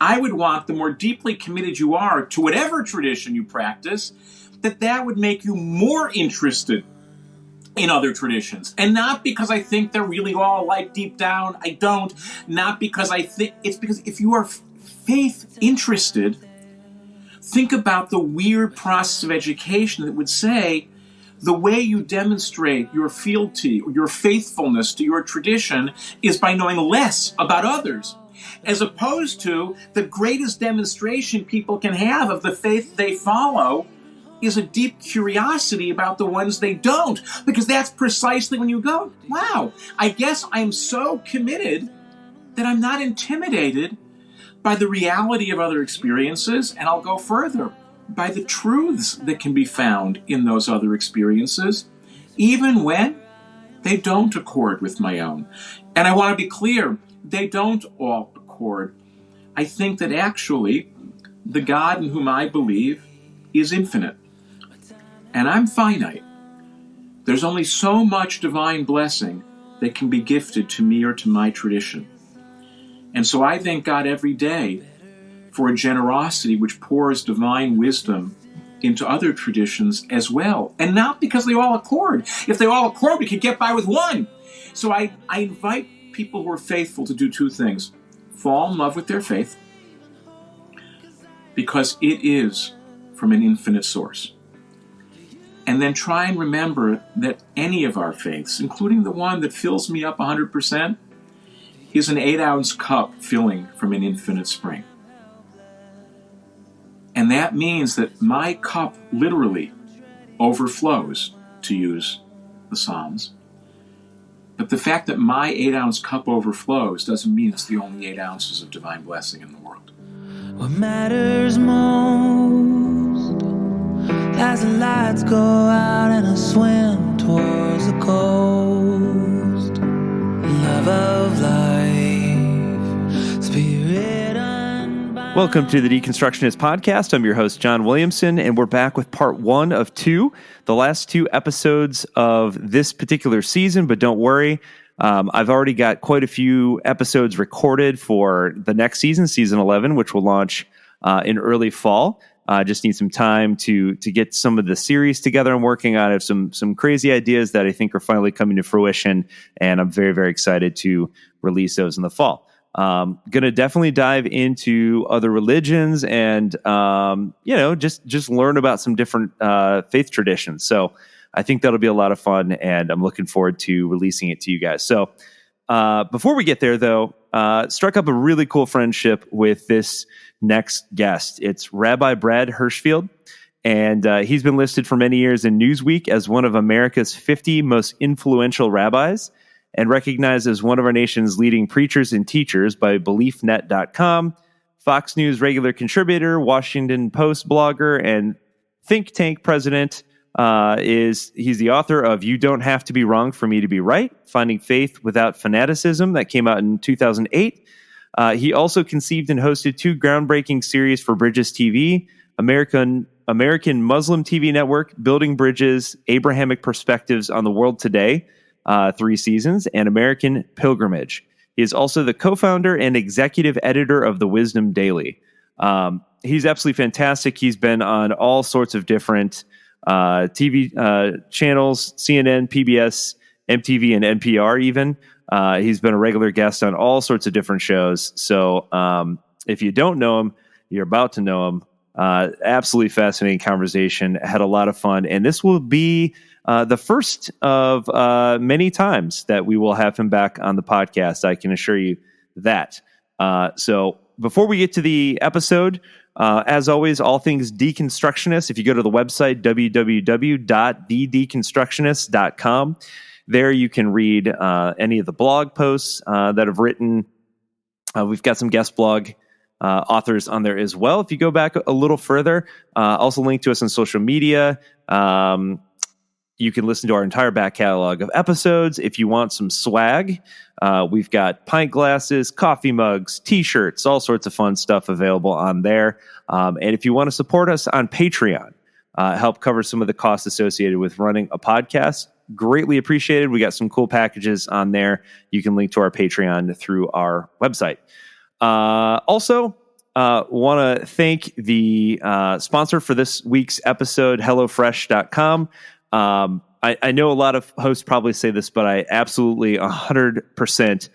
I would want the more deeply committed you are to whatever tradition you practice, that would make you more interested in other traditions. And not because I think they're really all alike deep down. I don't. Not because I think, it's because if you are faith interested, think about the weird process of education that would say the way you demonstrate your fealty or your faithfulness to your tradition is by knowing less about others, as opposed to the greatest demonstration people can have of the faith they follow is a deep curiosity about the ones they don't, because that's precisely when you go, wow, I guess I'm so committed that I'm not intimidated by the reality of other experiences, and I'll go further, by the truths that can be found in those other experiences, even when they don't accord with my own. And I want to be clear, they don't all accord. I think that actually the God in whom I believe is infinite, and I'm finite. There's only so much divine blessing that can be gifted to me or to my tradition. And so I thank God every day for a generosity which pours divine wisdom into other traditions as well. And not because they all accord. If they all accord, we could get by with one. So I invite people who are faithful to do two things. Fall in love with their faith, because it is from an infinite source. And then try and remember that any of our faiths, including the one that fills me up 100%, is an 8-ounce cup filling from an infinite spring. And that means that my cup literally overflows, to use the Psalms. But the fact that my 8-ounce cup overflows doesn't mean it's the only 8 ounces of divine blessing in the world. What matters most as the lights go out and I swim towards the coast. Love of life, spirit unbound. Welcome to the Deconstructionist podcast. I'm your host, John Williamson, and we're back with part 1 of 2, the last 2 episodes of this particular season, but don't worry. I've already got quite a few episodes recorded for the next season, season 11, which will launch in early fall. Just need some time to get some of the series together I'm working on. I have some crazy ideas that I think are finally coming to fruition, and I'm very, very excited to release those in the fall. Going to definitely dive into other religions and, just learn about some different faith traditions. So I think that'll be a lot of fun, and I'm looking forward to releasing it to you guys. So before we get there, though, struck up a really cool friendship with this next guest. It's Rabbi Brad Hirschfield, and he's been listed for many years in Newsweek as one of America's 50 most influential rabbis, and recognized as one of our nation's leading preachers and teachers by BeliefNet.com, Fox News regular contributor, Washington Post blogger, and think tank president. He's the author of You Don't Have to Be Wrong for Me to Be Right, Finding Faith Without Fanaticism, that came out in 2008. He also conceived and hosted 2 groundbreaking series for Bridges TV, American Muslim TV Network, Building Bridges, Abrahamic Perspectives on the World Today, 3 seasons, and American Pilgrimage. He is also the co-founder and executive editor of The Wisdom Daily. He's absolutely fantastic. He's been on all sorts of different TV channels, CNN, PBS, MTV, and NPR even. He's been a regular guest on all sorts of different shows. So if you don't know him, you're about to know him. Absolutely fascinating conversation. Had a lot of fun. And this will be the first of many times that we will have him back on the podcast. I can assure you that. So before we get to the episode, as always, all things Deconstructionist. If you go to the website, www.thedeconstructionists.com, there you can read any of the blog posts that I've written. We've got some guest blog authors on there as well. If you go back a little further, also link to us on social media. You can listen to our entire back catalog of episodes. If you want some swag, we've got pint glasses, coffee mugs, T-shirts, all sorts of fun stuff available on there. And if you want to support us on Patreon, help cover some of the costs associated with running a podcast, greatly appreciated. We got some cool packages on there. You can link to our Patreon through our website. Also, Want to thank the sponsor for this week's episode, HelloFresh.com. I know a lot of hosts probably say this, but I absolutely 100%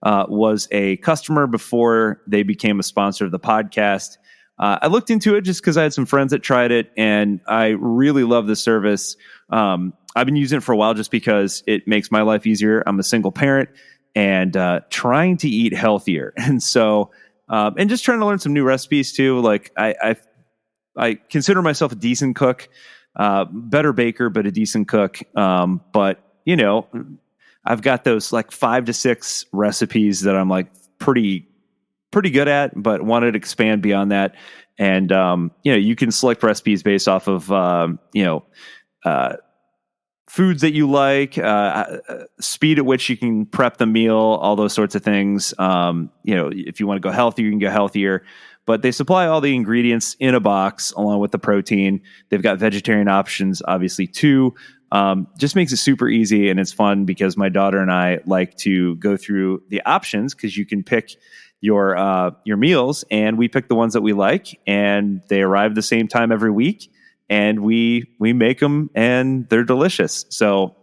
was a customer before they became a sponsor of the podcast. I looked into it just because I had some friends that tried it, and I really love the service. I've been using it for a while just because it makes my life easier. I'm a single parent and trying to eat healthier. And so, and just trying to learn some new recipes too. Like I consider myself a decent cook, better baker, but a decent cook. But you know, I've got those like 5 to 6 recipes that I'm like pretty good at, but wanted to expand beyond that. And, you know, you can select recipes based off of, foods that you like, speed at which you can prep the meal, all those sorts of things. You know, if you want to go healthier, you can go healthier, but they supply all the ingredients in a box along with the protein. They've got vegetarian options, obviously, too. Just makes it super easy, and it's fun because my daughter and I like to go through the options because you can pick your meals, and we pick the ones that we like, and they arrive the same time every week, and we make them, and they're delicious. So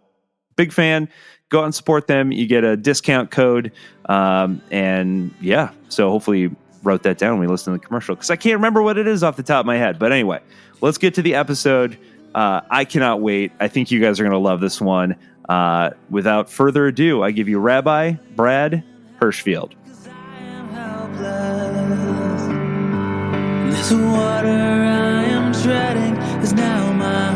big fan. Go out and support them. You get a discount code, and yeah. So hopefully you wrote that down when we listen to the commercial because I can't remember what it is off the top of my head. But anyway, let's get to the episode. I cannot wait. I think you guys are going to love this one. Without further ado, I give you Rabbi Brad Hirschfield. This water I am treading is now my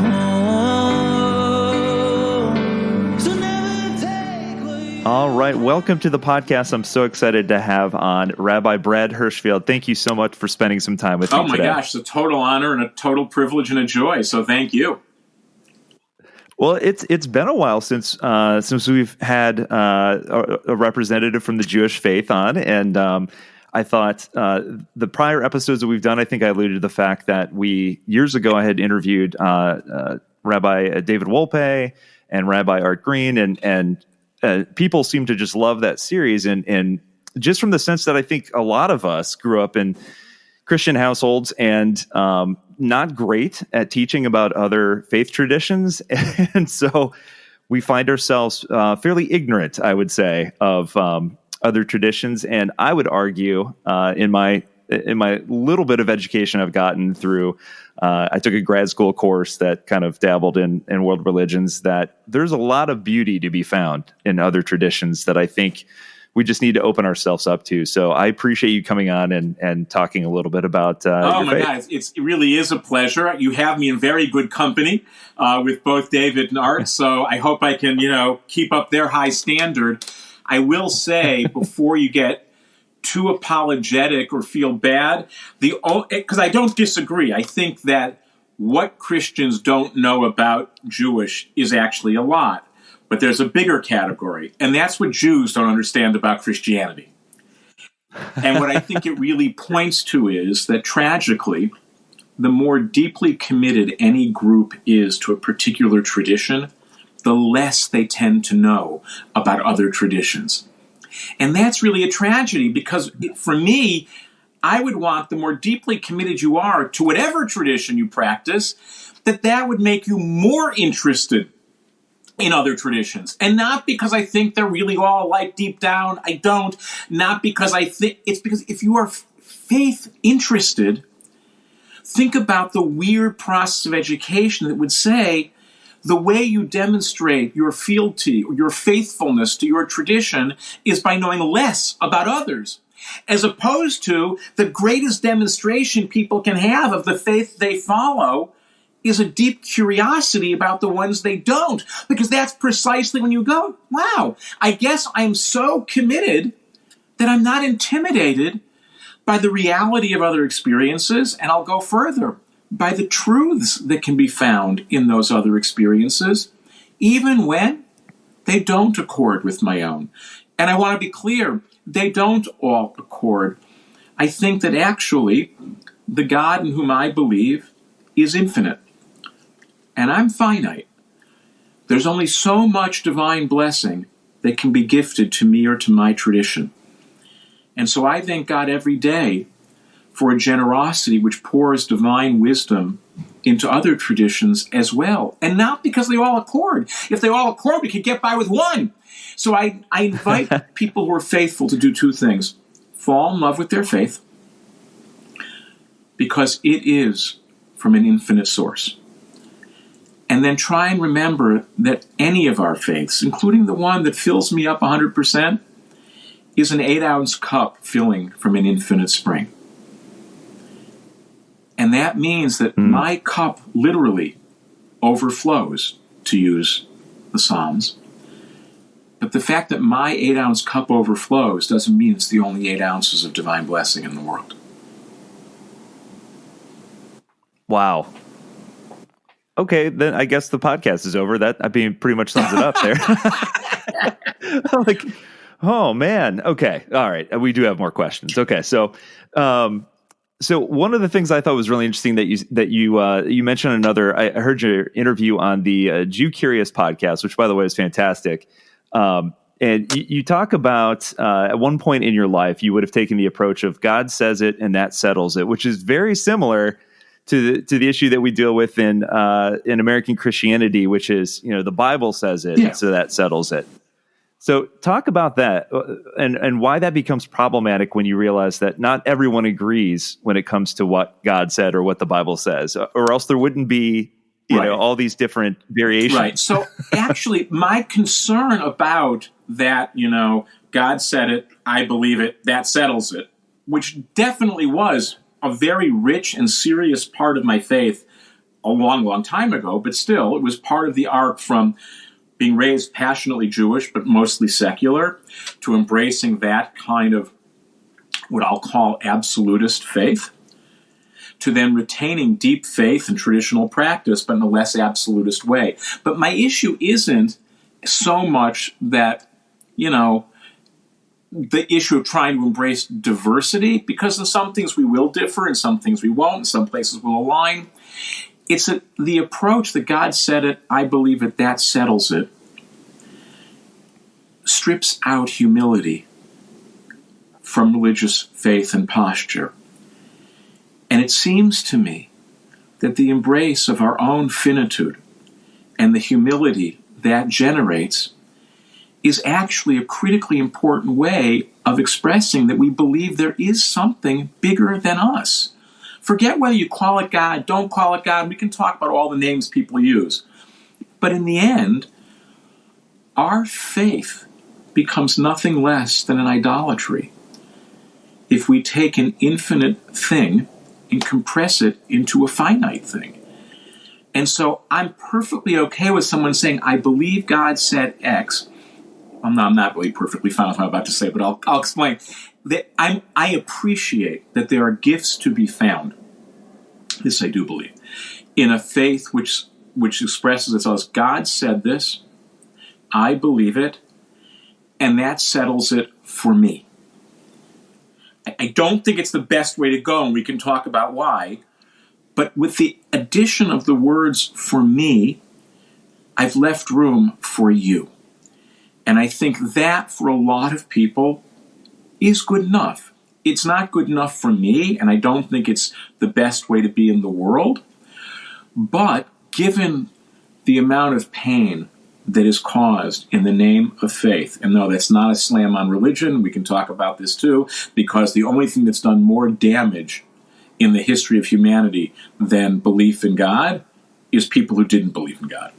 home. So never take what you... All right, welcome to the podcast. I'm so excited to have on Rabbi Brad Hirschfield. Thank you so much for spending some time with me today. Oh my gosh, it's a total honor and a total privilege and a joy. So thank you. Well, it's been a while since we've had a representative from the Jewish faith on, and I thought the prior episodes that we've done, I think I alluded to the fact that years ago I had interviewed Rabbi David Wolpe and Rabbi Art Green, and people seem to just love that series, and just from the sense that I think a lot of us grew up in Christian households and not great at teaching about other faith traditions. And so we find ourselves fairly ignorant, I would say, of other traditions. And I would argue in my little bit of education I've gotten through, I took a grad school course that kind of dabbled in world religions, that there's a lot of beauty to be found in other traditions that I think we just need to open ourselves up to. So I appreciate you coming on and talking a little bit about your faith. God, it really is a pleasure. You have me in very good company with both David and Art, so I hope I can, keep up their high standard. I will say, before you get too apologetic or feel bad, because I don't disagree. I think that what Christians don't know about Jewish is actually a lot. But there's a bigger category, and that's what Jews don't understand about Christianity. And what I think it really points to is that, tragically, the more deeply committed any group is to a particular tradition, the less they tend to know about other traditions. And that's really a tragedy, because for me, I would want the more deeply committed you are to whatever tradition you practice, that would make you more interested in other traditions. And not because I think they're really all like deep down. I don't. Not because I think, it's because if you are faith interested, think about the weird process of education that would say the way you demonstrate your fealty or your faithfulness to your tradition is by knowing less about others, as opposed to the greatest demonstration people can have of the faith they follow is a deep curiosity about the ones they don't. Because that's precisely when you go, wow, I guess I'm so committed that I'm not intimidated by the reality of other experiences, and I'll go further, by the truths that can be found in those other experiences, even when they don't accord with my own. And I want to be clear, they don't all accord. I think that actually the God in whom I believe is infinite. And I'm finite. There's only so much divine blessing that can be gifted to me or to my tradition. And so I thank God every day for a generosity which pours divine wisdom into other traditions as well. And not because they all accord. If they all accord, we could get by with one. So I invite people who are faithful to do two things. Fall in love with their faith, because it is from an infinite source. And then try and remember that any of our faiths, including the one that fills me up 100%, is an 8-ounce cup filling from an infinite spring. And that means that my cup literally overflows, to use the Psalms. But the fact that my 8-ounce cup overflows doesn't mean it's the only 8 ounces of divine blessing in the world. Wow. Okay, then I guess the podcast is over. That, pretty much sums it up there. I'm like, oh man. Okay, all right. We do have more questions. Okay, so one of the things I thought was really interesting that you mentioned another. I heard your interview on the Jew Curious podcast, which by the way is fantastic. And you talk about at one point in your life you would have taken the approach of God says it and that settles it, which is very similar to the issue that we deal with in American Christianity, which is, the Bible says it, so that settles it. So talk about that and why that becomes problematic when you realize that not everyone agrees when it comes to what God said or what the Bible says, or else there wouldn't be, all these different variations. Right. So actually, my concern about that, God said it, I believe it, that settles it, which definitely was a very rich and serious part of my faith a long, long time ago, but still, it was part of the arc from being raised passionately Jewish, but mostly secular, to embracing that kind of what I'll call absolutist faith, to then retaining deep faith and traditional practice, but in a less absolutist way. But my issue isn't so much that, the issue of trying to embrace diversity, because in some things we will differ, in some things we won't, in some places we'll align. It's the approach that God said it, I believe it, that settles it, strips out humility from religious faith and posture. And it seems to me that the embrace of our own finitude and the humility that generates is actually a critically important way of expressing that we believe there is something bigger than us. Forget whether you call it God, don't call it God. We can talk about all the names people use. But in the end, our faith becomes nothing less than an idolatry if we take an infinite thing and compress it into a finite thing. And so I'm perfectly okay with someone saying, I believe God said X. I'm not really perfectly fine with what I'm about to say, but I'll explain. That I appreciate that there are gifts to be found, this I do believe, in a faith which expresses itself as God said this, I believe it, and that settles it for me. I don't think it's the best way to go, and we can talk about why, but with the addition of the words for me, I've left room for you. And I think that, for a lot of people, is good enough. It's not good enough for me, and I don't think it's the best way to be in the world. But given the amount of pain that is caused in the name of faith, and no, that's not a slam on religion, we can talk about this too, because the only thing that's done more damage in the history of humanity than belief in God is people who didn't believe in God.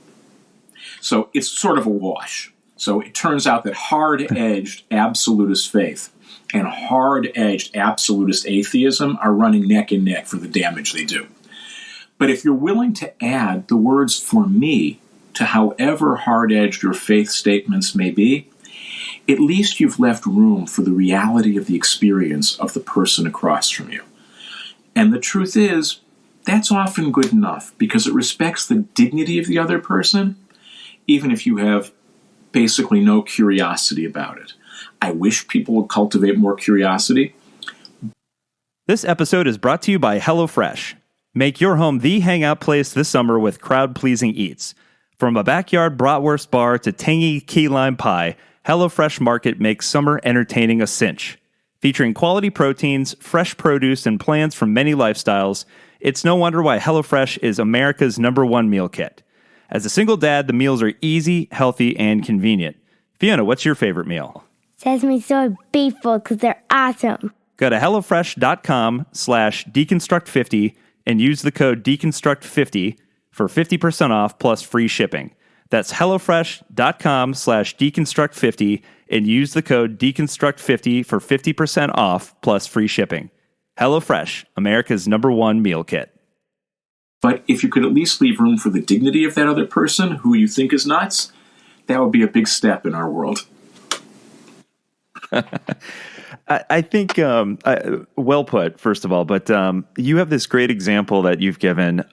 So it's sort of a wash. So it turns out that hard-edged absolutist faith and hard-edged absolutist atheism are running neck and neck for the damage they do. But if you're willing to add the words for me to however hard-edged your faith statements may be, at least you've left room for the reality of the experience of the person across from you. And the truth is, that's often good enough because it respects the dignity of the other person, even if you have basically no curiosity about it. I wish people would cultivate more curiosity. This episode is brought to you by HelloFresh. Make your home the hangout place this summer with crowd-pleasing eats. From a backyard bratwurst bar to tangy key lime pie, HelloFresh Market makes summer entertaining a cinch. Featuring quality proteins, fresh produce, and plans from many lifestyles, it's no wonder why HelloFresh is America's #1 meal kit. As a single dad, the meals are easy, healthy, and convenient. Fiona, what's your favorite meal? Sesame soy beef balls because they're awesome. Go to HelloFresh.com/deconstruct50 and use the code deconstruct50 for 50% off plus free shipping. That's HelloFresh.com/deconstruct50 and use the code deconstruct50 for 50% off plus free shipping. HelloFresh, America's #1 meal kit. But if you could at least leave room for the dignity of that other person who you think is nuts, that would be a big step in our world. I think, well put, first of all, but you have this great example that you've given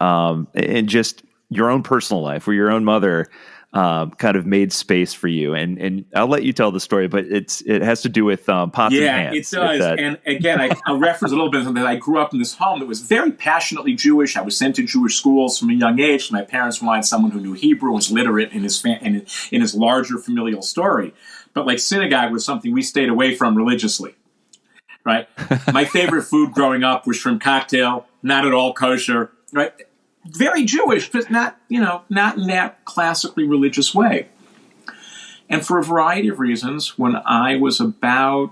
in just your own personal life where your own mother kind of made space for you. And I'll let you tell the story, but it has to do with pots and pans. Yeah, it does. And again, I'll reference a little bit that I grew up in this home that was very passionately Jewish. I was sent to Jewish schools from a young age. My parents wanted someone who knew Hebrew, was literate in his larger familial story. But like synagogue was something we stayed away from religiously. Right? My favorite food growing up was shrimp cocktail, not at all kosher, right? Very Jewish, but not in that classically religious way. And for a variety of reasons, when I was about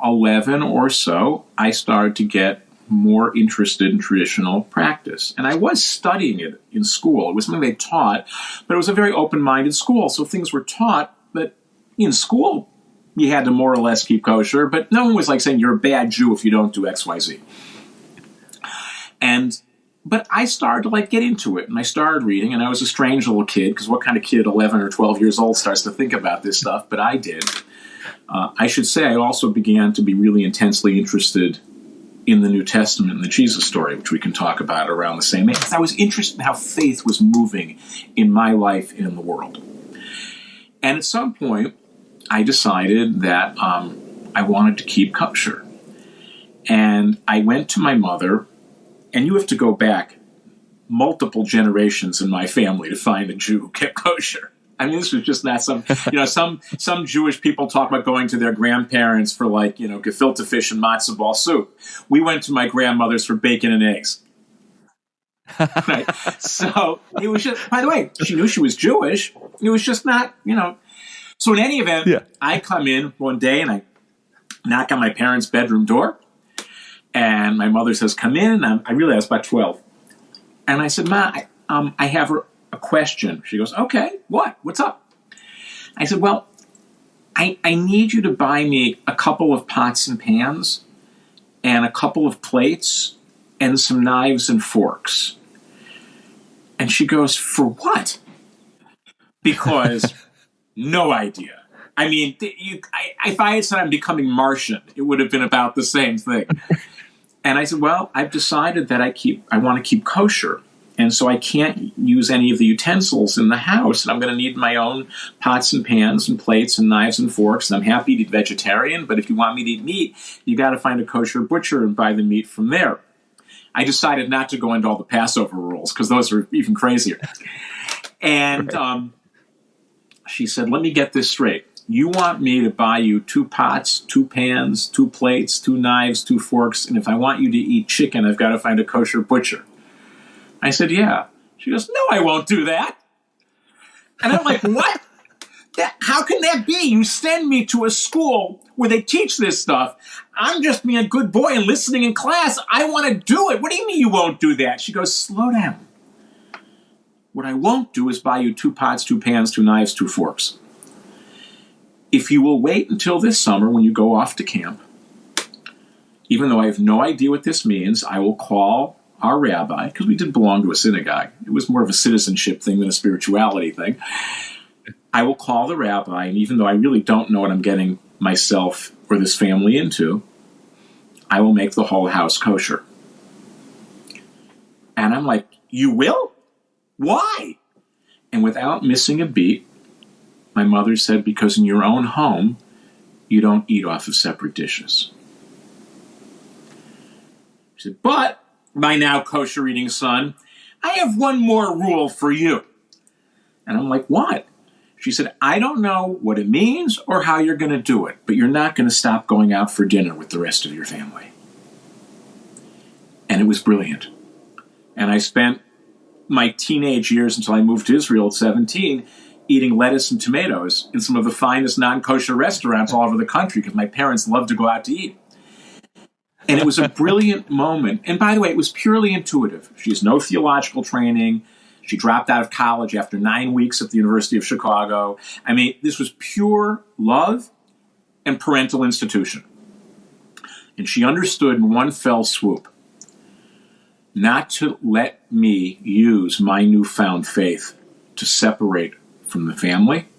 11 or so, I started to get more interested in traditional practice. And I was studying it in school. It was something they taught, but it was a very open-minded school. So things were taught, but in school, you had to more or less keep kosher, but no one was like saying you're a bad Jew if you don't do X, Y, Z. But I started to get into it, and I started reading, and I was a strange little kid, because what kind of kid 11 or 12 years old starts to think about this stuff? But I did. I should say I also began to be really intensely interested in the New Testament and the Jesus story, which we can talk about around the same age. I was interested in how faith was moving in my life and in the world. And at some point, I decided that I wanted to keep kosher. And I went to my mother, and you have to go back multiple generations in my family to find a Jew who kept kosher. I mean, this was just not some Jewish people talk about going to their grandparents for gefilte fish and matzo ball soup. We went to my grandmother's for bacon and eggs. Right? So it was just, by the way, she knew she was Jewish. It was just not, So in any event, I come in one day and I knock on my parents' bedroom door, and my mother says, "Come in." And I realized I was about 12. And I said, "Ma, I have a question." She goes, "Okay, what? What's up?" I said, "Well, I need you to buy me a couple of pots and pans and a couple of plates and some knives and forks." And she goes, "For what?" Because no idea. I mean, if I had said I'm becoming Martian, it would have been about the same thing. And I said, "Well, I've decided that I want to keep kosher. And so I can't use any of the utensils in the house. And I'm going to need my own pots and pans and plates and knives and forks. And I'm happy to eat vegetarian, but if you want me to eat meat, you got to find a kosher butcher and buy the meat from there." I decided not to go into all the Passover rules, because those are even crazier. And she said, "Let me get this straight. You want me to buy you 2 pots, 2 pans, 2 plates, 2 knives, 2 forks, and if I want you to eat chicken, I've got to find a kosher butcher." I said, "Yeah." She goes, "No, I won't do that." And I'm like, "What? How can that be? You send me to a school where they teach this stuff. I'm just being a good boy and listening in class. I want to do it. What do you mean you won't do that?" She goes, "Slow down. What I won't do is buy you 2 pots, 2 pans, 2 knives, 2 forks. If you will wait until this summer when you go off to camp, even though I have no idea what this means, I will call our rabbi," because we did belong to a synagogue. It was more of a citizenship thing than a spirituality thing. "I will call the rabbi, and even though I really don't know what I'm getting myself or this family into, I will make the whole house kosher." And I'm like, "You will? Why?" And without missing a beat, my mother said, "Because in your own home, you don't eat off of separate dishes." She said, "But, my now kosher eating son, I have one more rule for you." And I'm like, "What?" She She said, I don't know what it means or how you're going to do it, but you're not going to stop going out for dinner with the rest of your family. And it was brilliant. And I spent my teenage years until I moved to Israel at 17 eating lettuce and tomatoes in some of the finest non-kosher restaurants all over the country because my parents loved to go out to eat. And it was a brilliant moment. And by the way, it was purely intuitive. She has no theological training. She dropped out of college after 9 weeks at the University of Chicago. I mean, this was pure love and parental institution. And she understood in one fell swoop not to let me use my newfound faith to separate from the family.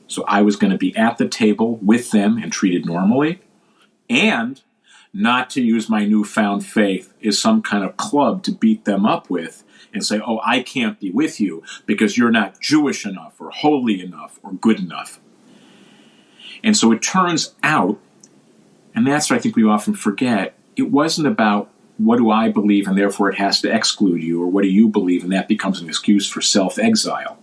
So I was going to be at the table with them and treated normally, and not to use my newfound faith as some kind of club to beat them up with and say, oh, I can't be with you because you're not Jewish enough or holy enough or good enough. And so it turns out, and that's what I think we often forget, it wasn't about what do I believe and therefore it has to exclude you, or what do you believe and that becomes an excuse for self-exile.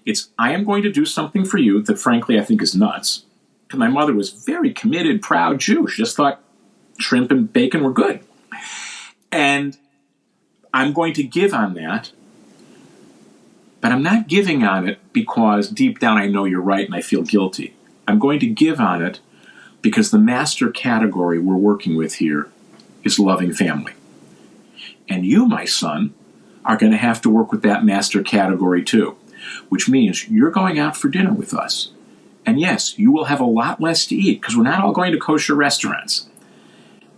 It's, I am going to do something for you that frankly I think is nuts. Because my mother was very committed, proud Jew. She just thought shrimp and bacon were good. And I'm going to give on that, but I'm not giving on it because deep down I know you're right and I feel guilty. I'm going to give on it because the master category we're working with here is loving family. And you, my son, are going to have to work with that master category too, which means you're going out for dinner with us. And yes, you will have a lot less to eat because we're not all going to kosher restaurants.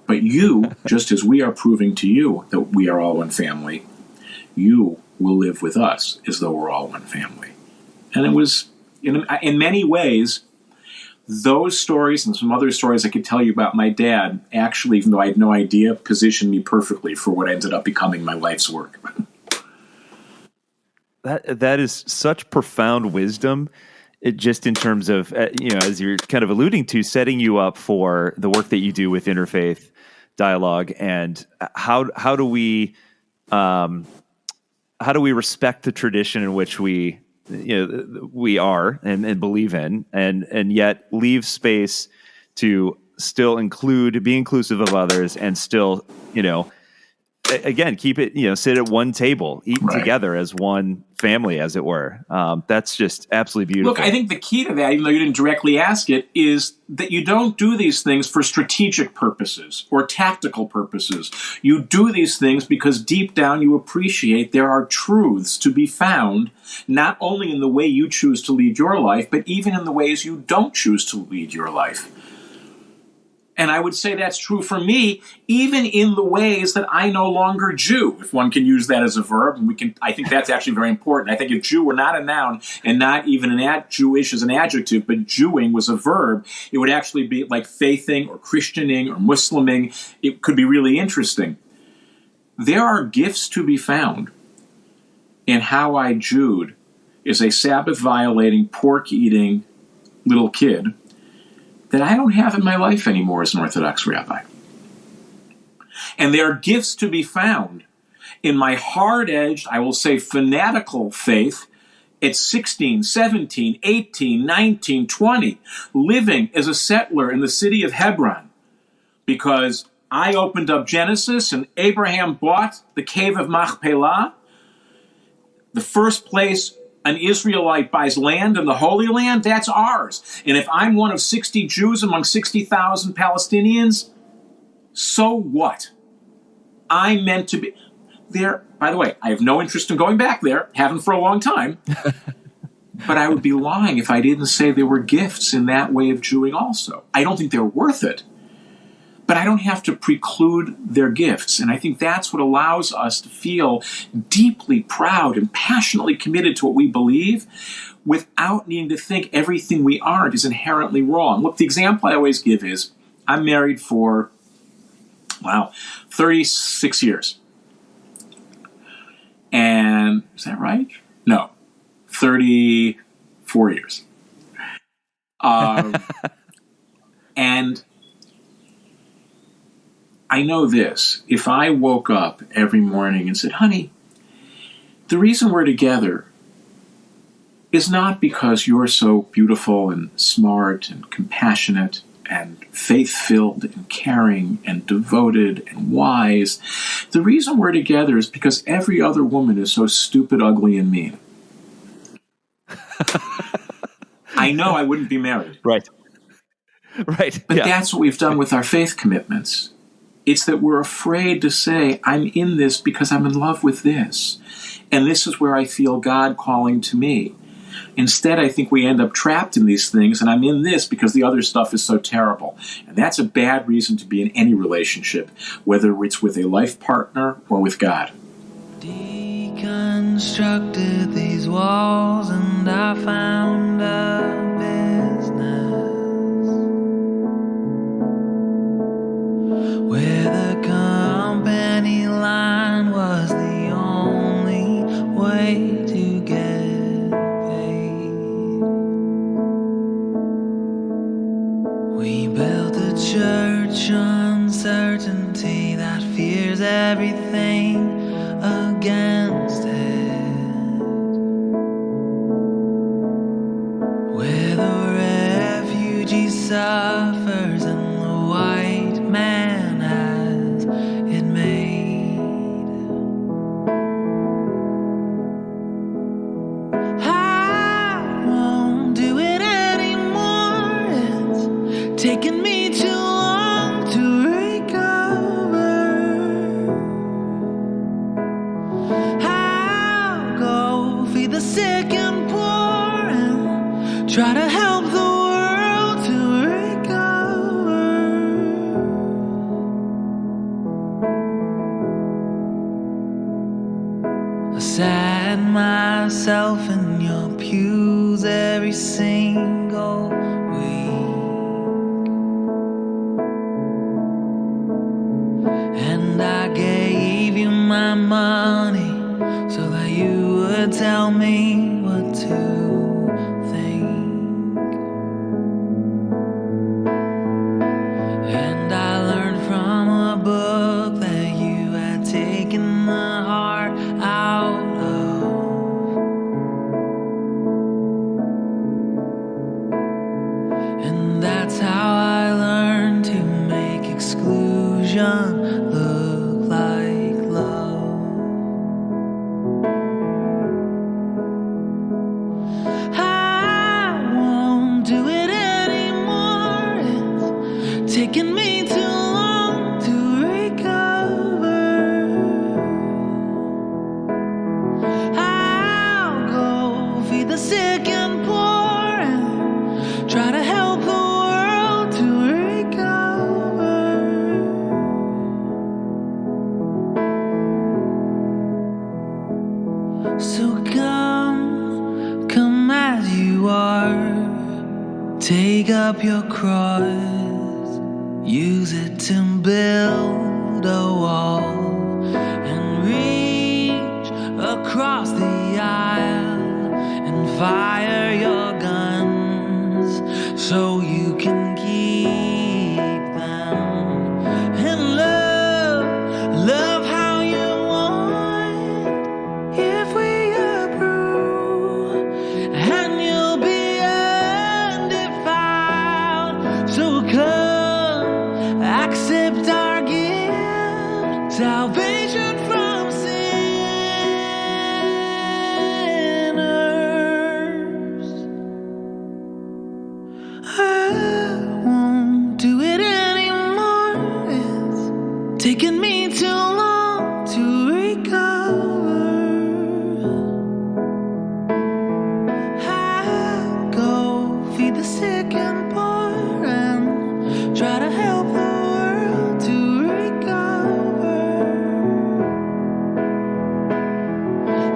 But you, just as we are proving to you that we are all one family, you will live with us as though we're all one family. And it was, in many ways, those stories and some other stories I could tell you about my dad, actually, even though I had no idea, positioned me perfectly for what ended up becoming my life's work. That is such profound wisdom. It just in terms of, as you're kind of alluding to, setting you up for the work that you do with interfaith dialogue, and how do we respect the tradition in which we are and believe in, and yet leave space to still be inclusive of others, and still, again, keep it, sit at one table, eat together as one family, as it were. That's just absolutely beautiful. Look, I think the key to that, even though you didn't directly ask it, is that you don't do these things for strategic purposes or tactical purposes. You do these things because deep down you appreciate there are truths to be found, not only in the way you choose to lead your life, but even in the ways you don't choose to lead your life. And I would say that's true for me, even in the ways that I no longer Jew, if one can use that as a verb. And I think that's actually very important. I think if Jew were not a noun and not even Jewish as an adjective, but Jewing was a verb, it would actually be like faithing or Christianing or Musliming. It could be really interesting. There are gifts to be found in how I Jewed as a Sabbath-violating, pork-eating little kid that I don't have in my life anymore as an Orthodox rabbi. And there are gifts to be found in my hard-edged, I will say fanatical faith at 16, 17, 18, 19, 20, living as a settler in the city of Hebron because I opened up Genesis and Abraham bought the cave of Machpelah, the first place an Israelite buys land in the Holy Land, that's ours. And if I'm one of 60 Jews among 60,000 Palestinians, so what? I'm meant to be there. By the way, I have no interest in going back there, haven't for a long time. But I would be lying if I didn't say there were gifts in that way of Jewing also. I don't think they're worth it, but I don't have to preclude their gifts. And I think that's what allows us to feel deeply proud and passionately committed to what we believe without needing to think everything we aren't is inherently wrong. Look, the example I always give is I'm married for, 36 years. And is that right? No, 34 years. And I know this, if I woke up every morning and said, honey, the reason we're together is not because you're so beautiful and smart and compassionate and faith-filled and caring and devoted and wise. The reason we're together is because every other woman is so stupid, ugly, and mean. I know I wouldn't be married. Right. Right. But yeah. that's what we've done with our faith commitments. It's that we're afraid to say, I'm in this because I'm in love with this. And this is where I feel God calling to me. Instead, I think we end up trapped in these things, and I'm in this because the other stuff is so terrible. And that's a bad reason to be in any relationship, whether it's with a life partner or with God. Deconstructed these walls and I found a business where the company line was the only way to get paid. We built a church on certainty that fears everything against it, where the refugee suffers and the white man has it made. I won't do it anymore. It's taken me too long to recover. I'll go feed the sick and poor and try to help the world to recover. I sat myself in your pews every single week, and I gave you my money so that you would tell me what to think. And I learned from a book that you had taken the heart out of. And that's how I learned to make exclusion look like love. I won't do it anymore. It's taken me too long to recover. I'll go feed the sick and poor and try to help the world to recover. So come as you are. Take up your cross, use it to build a wall, and reach across the aisle and fire your guns so you can keep them. And love how you want if we approve, and you'll be undefiled. So come, accept our gift, salvation from sinners. I won't do it anymore. It's taken me too long to recover. I go feed the sick and poor and try to help the world to recover.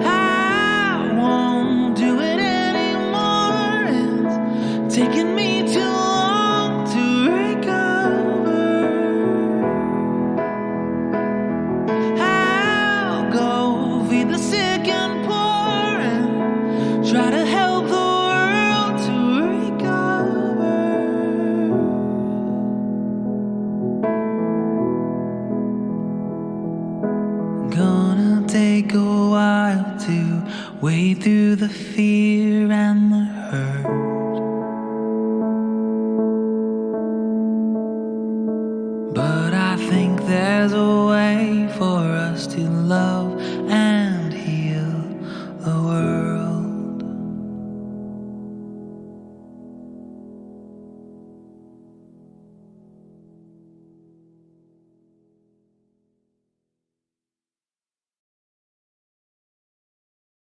I won't do it anymore. It's taken me too long to recover. I'll go feed the sick and poor and try to help the world to recover. Gonna take a while to wade through the fear and the hurt. But I think there's a way for us to love and